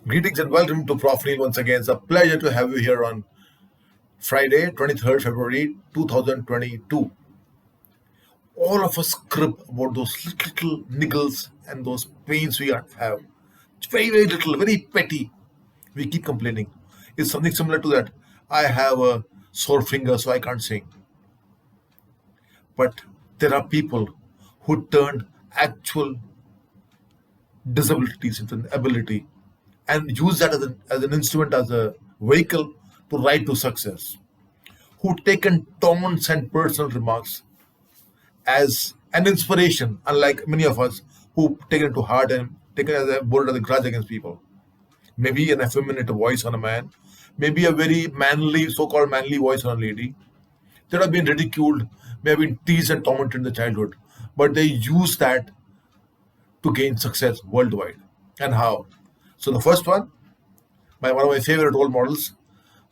Greetings and welcome to Profneel once again. It's a pleasure to have you here on Friday, 23rd February 2022. All of us crib about those little niggles and those pains we have. It's very, very little, very petty. We keep complaining. It's something similar to that. I have a sore finger, so I can't sing. But there are people who turned actual disabilities into an ability and use that as an instrument, as a vehicle to ride to success, who taken taunts and personal remarks as an inspiration, unlike many of us who take it to heart and take it as a bold as a grudge against people. Maybe an effeminate voice on a man, maybe a very manly, so-called manly voice on a lady. They have been ridiculed, may have been teased and tormented in the childhood, but they use that to gain success worldwide. And how? So the first one, one of my favorite role models,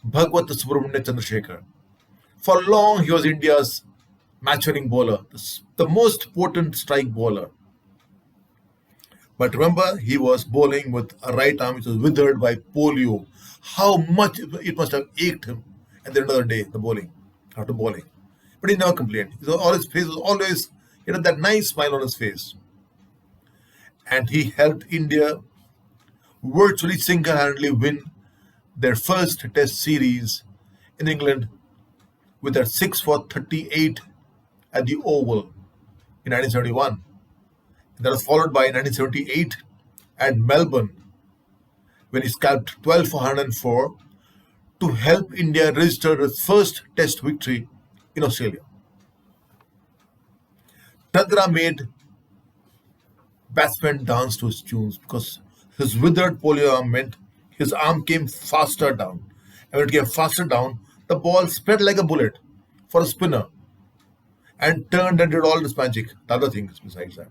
Bhagwat Subramanya Chandrasekhar. For long, he was India's match-winning bowler, the most potent strike bowler. But remember, he was bowling with a right arm which was withered by polio. How much it must have ached him at the end of the day, the bowling, after bowling. But he never complained. All his face was always, he had that nice smile on his face. And he helped India virtually single-handedly win their first Test series in England with that 6 for 38 at the Oval in 1971. That was followed by 1978 at Melbourne when he scalped 12 for 104 to help India register its first Test victory in Australia. Chandra made batsmen dance to his tunes because his withered polio arm meant his arm came faster down. And when it came faster down, the ball sped like a bullet for a spinner and turned and did all this magic, the other things besides that.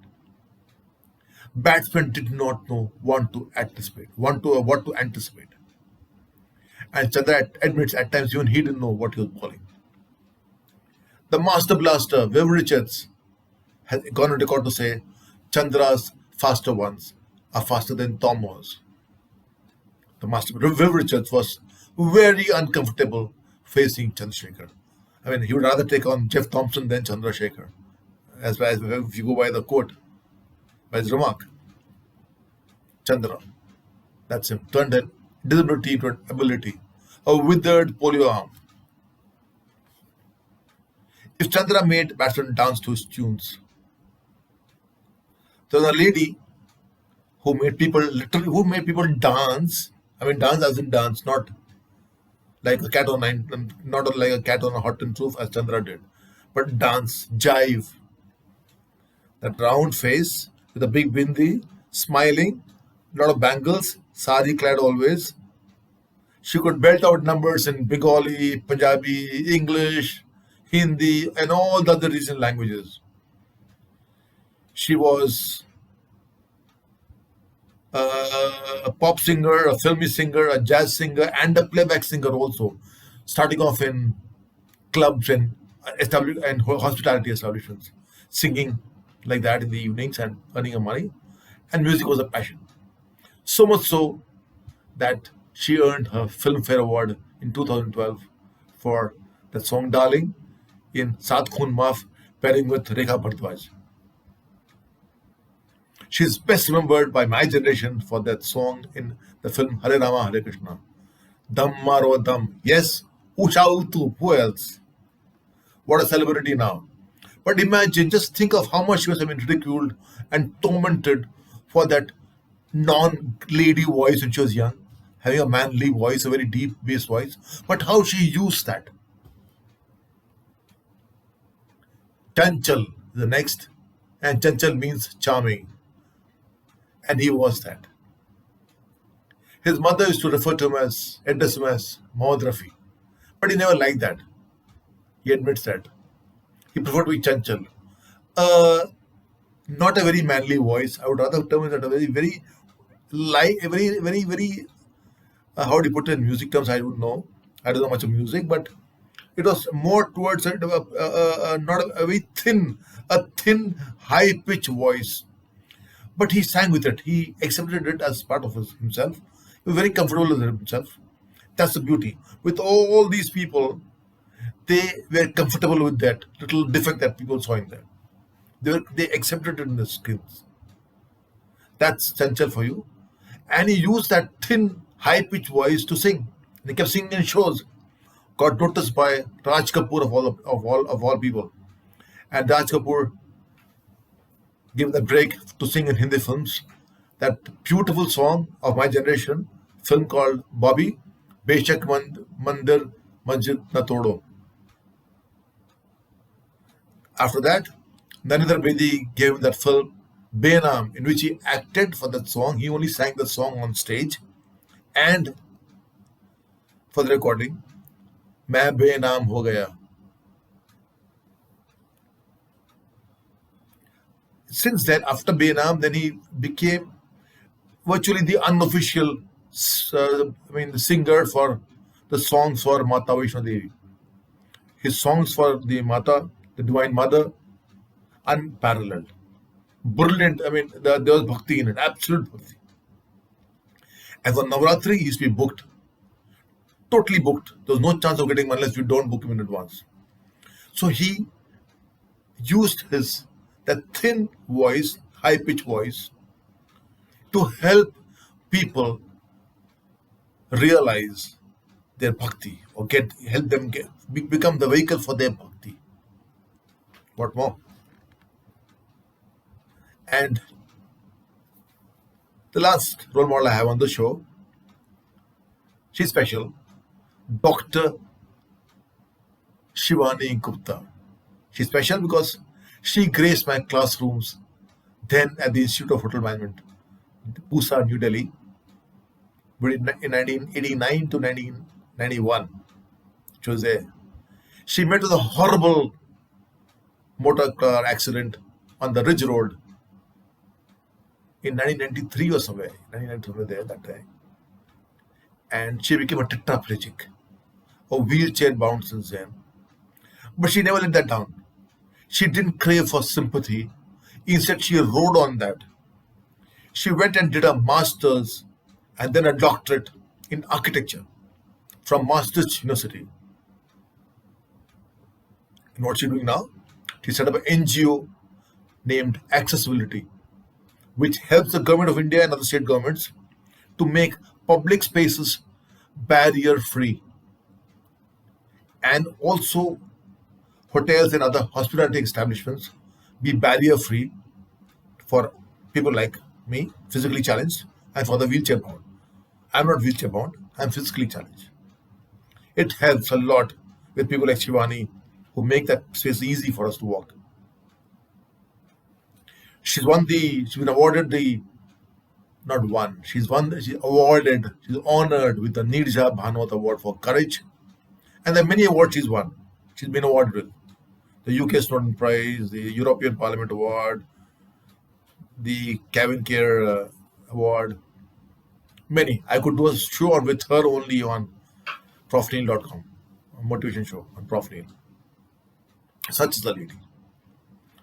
Batsmen did not know what to anticipate. And Chandra admits at times even he didn't know what he was bowling. The master blaster, Viv Richards, has gone on record to say Chandra's faster ones are faster than Tom was. The master Viv Richards was very uncomfortable facing Chandrasekhar. I mean, he would rather take on Jeff Thompson than Chandrasekhar, as if you go by the quote, by his remark. Chandra, that's him, turned a disability into an ability, a withered polio arm. If Chandra made batsmen dance to his tunes, there was a lady who made people dance. I mean, dance as in dance, not like a cat on not like a cat on a hot tin roof as Chandra did, but dance, jive. That round face with a big bindi, smiling, lot of bangles, sari clad always. She could belt out numbers in Bengali, Punjabi, English, Hindi, and all the other regional languages. She was a pop singer, a filmy singer, a jazz singer, and a playback singer also, starting off in clubs and hospitality establishments, singing like that in the evenings and earning her money. And music was a passion. So much so that she earned her Filmfare Award in 2012 for the song Darling in Saat Khoon Maaf, pairing with Rekha Bharadwaj. She is best remembered by my generation for that song in the film Hare Rama Hare Krishna. Dam Maro Dam. Yes, Usha Utu. Who else? What a celebrity now. But imagine, just think of how much she was having ridiculed and tormented for that non-lady voice when she was young, having a manly voice, a very deep bass voice. But how she used that. Chanchal is the next, and Chanchal means charming. And he was that. His mother used to address him as Mohammad Rafi. But he never liked that. He admits that. He preferred to be Chanchal. Not a very manly voice. I would rather term it as a very how do you put it in music terms? I don't know. I don't know much of music, but it was more towards not a very thin, high pitched voice. But he sang with it. He accepted it as part of himself. He very comfortable with himself. That's the beauty. With all these people, they were comfortable with that little defect that people saw in them. They accepted it in the skills. That's Chanchal for you. And he used that thin, high pitched voice to sing. And he kept singing in shows. Got noticed by Raj Kapoor of all people. And Raj Kapoor gave the break to sing in Hindi films. That beautiful song of my generation, film called Bobby, Beshak Mandir Masjid Na Todo. After that, Narendra Bedi gave him that film Benam, in which he acted for that song. He only sang the song on stage. And for the recording, मैं बेनाम हो गया. Since then, after Benam, then he became virtually the unofficial, the singer for the songs for Mata Vaishnodevi. His songs for the Mata, the Divine Mother, unparalleled, brilliant. There was bhakti in it, absolute bhakti. And for Navratri, he used to be booked, totally booked. There was no chance of getting him unless you don't book him in advance. So he used that thin voice, high pitched voice, to help people realize their bhakti, or help them become the vehicle for their bhakti. What more? And the last role model I have on the show, she's special, Dr. Shivani Gupta. She's special because she graced my classrooms then at the Institute of Hotel Management, Pusa, New Delhi, in 1989 to 1991. She was there. She met with a horrible motor car accident on the Ridge Road in 1993 or somewhere. 1993 there that time. And she became a tetraplegic, a wheelchair bound since then. But she never let that down. She didn't crave for sympathy. Instead, she rode on that. She went and did a master's and then a doctorate in architecture from Maastricht University. And what's she doing now? She set up an NGO named Accessibility, which helps the government of India and other state governments to make public spaces barrier-free, and also hotels and other hospitality establishments be barrier-free for people like me, physically challenged, and for the wheelchair bound. I'm not wheelchair bound, I'm physically challenged. It helps a lot with people like Shivani who make that space easy for us to walk. She's been awarded she's honored with the Nirja Bhanwat Award for Courage. And there are many awards she's won. She's been awarded with the UK Snowden Prize, the European Parliament Award, the Kevin Care Award. Many. I could do a show on with her only on profneel.com, a motivation show on Profneel. Such is the lady.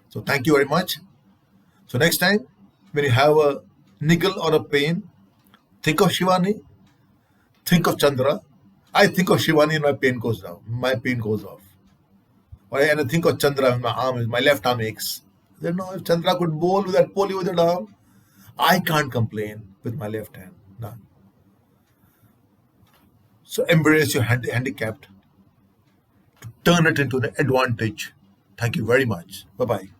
So thank you very much. So next time, when you have a niggle or a pain, think of Shivani, think of Chandra. I think of Shivani and my pain goes down. My pain goes off. And I think of Chandra and my left arm aches. I said, no, if Chandra could bowl with that polio with that arm, I can't complain with my left hand. No. So embrace your handicapped, to turn it into an advantage. Thank you very much. Bye-bye.